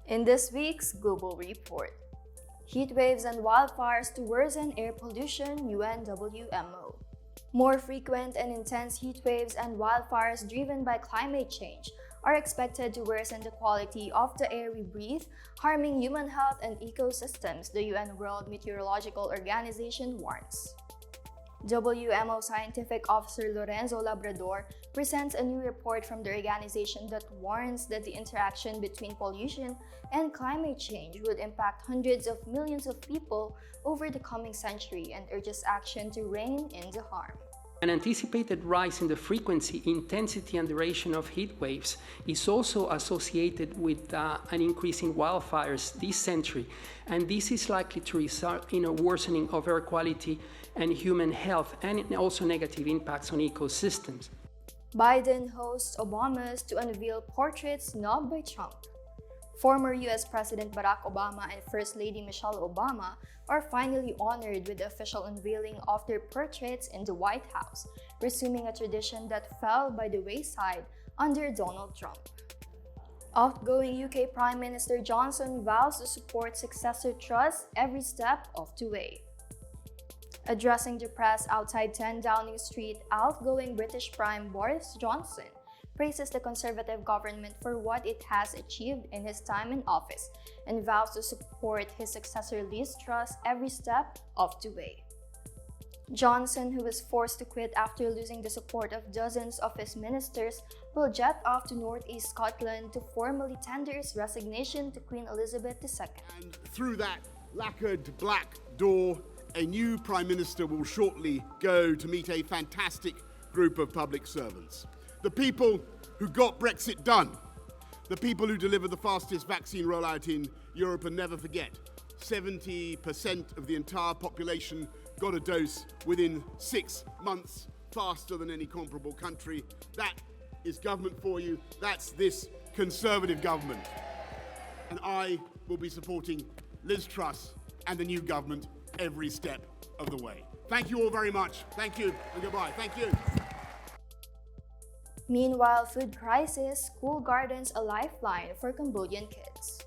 In this week's Global Report, heatwaves and wildfires to worsen air pollution, UNWMO. More frequent and intense heatwaves and wildfires driven by climate change are expected to worsen the quality of the air we breathe, harming human health and ecosystems, the UN World Meteorological Organization warns. WMO Scientific Officer Lorenzo Labrador presents a new report from the organization that warns that the interaction between pollution and climate change would impact hundreds of millions of people over the coming century and urges action to rein in the harm. An anticipated rise in the frequency, intensity, and duration of heat waves is also associated with an increase in wildfires this century, and this is likely to result in a worsening of air quality and human health, and also negative impacts on ecosystems. Biden hosts Obama's to unveil portrait snubbed by Trump. Former US President Barack Obama and First Lady Michelle Obama are finally honored with the official unveiling of their portraits in the White House, resuming a tradition that fell by the wayside under Donald Trump. Outgoing UK Prime Minister Johnson vows to support successor Truss every step of the way. Addressing the press outside 10 Downing Street, outgoing British Prime Boris Johnson praises the Conservative government for what it has achieved in his time in office and vows to support his successor Liz Truss every step of the way. Johnson, who was forced to quit after losing the support of dozens of his ministers, will jet off to northeast Scotland to formally tender his resignation to Queen Elizabeth II. And through that lacquered black door, a new Prime Minister will shortly go to meet a fantastic group of public servants. The people who got Brexit done, the people who delivered the fastest vaccine rollout in Europe, and never forget, 70% of the entire population got a dose within 6 months, faster than any comparable country. That is government for you. That's this Conservative government. And I will be supporting Liz Truss and the new government every step of the way. Thank you all very much. Thank you and goodbye. Thank you. Meanwhile, food crisis, school gardens a lifeline for Cambodian kids.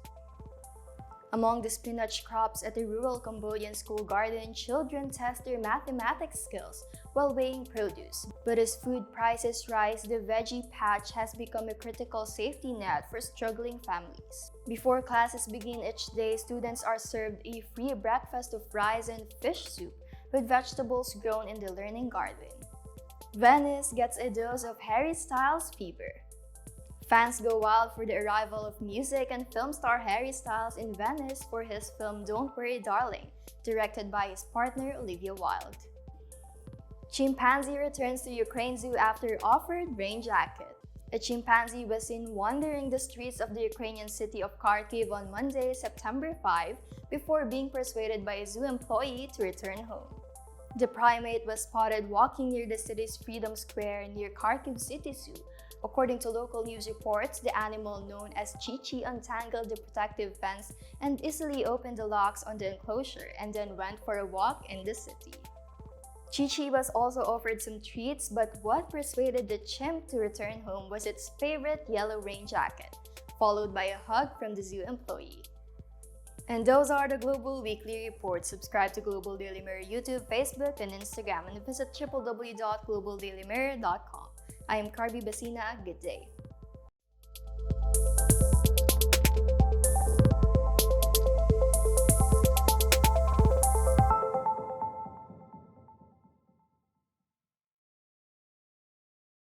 Among the spinach crops at a rural Cambodian school garden, children test their mathematics skills while weighing produce. But as food prices rise, the veggie patch has become a critical safety net for struggling families. Before classes begin each day, students are served a free breakfast of rice and fish soup with vegetables grown in the learning garden. Venice gets a dose of Harry Styles fever. Fans go wild for the arrival of music and film star Harry Styles in Venice for his film Don't Worry Darling, directed by his partner Olivia Wilde. Chimpanzee returns to Ukraine Zoo after offered rain jacket. A chimpanzee was seen wandering the streets of the Ukrainian city of Kharkiv on Monday, September 5, before being persuaded by a zoo employee to return home. The primate was spotted walking near the city's Freedom Square near Kharkiv City Zoo. According to local news reports, the animal known as Chi-Chi untangled the protective fence and easily opened the locks on the enclosure and then went for a walk in the city. Chi-Chi was also offered some treats, but what persuaded the chimp to return home was its favorite yellow rain jacket, followed by a hug from the zoo employee. And those are the Global Weekly Reports. Subscribe to Global Daily Mirror YouTube, Facebook, and Instagram, and visit www.globaldailymirror.com. I am Carby Basina. Good day.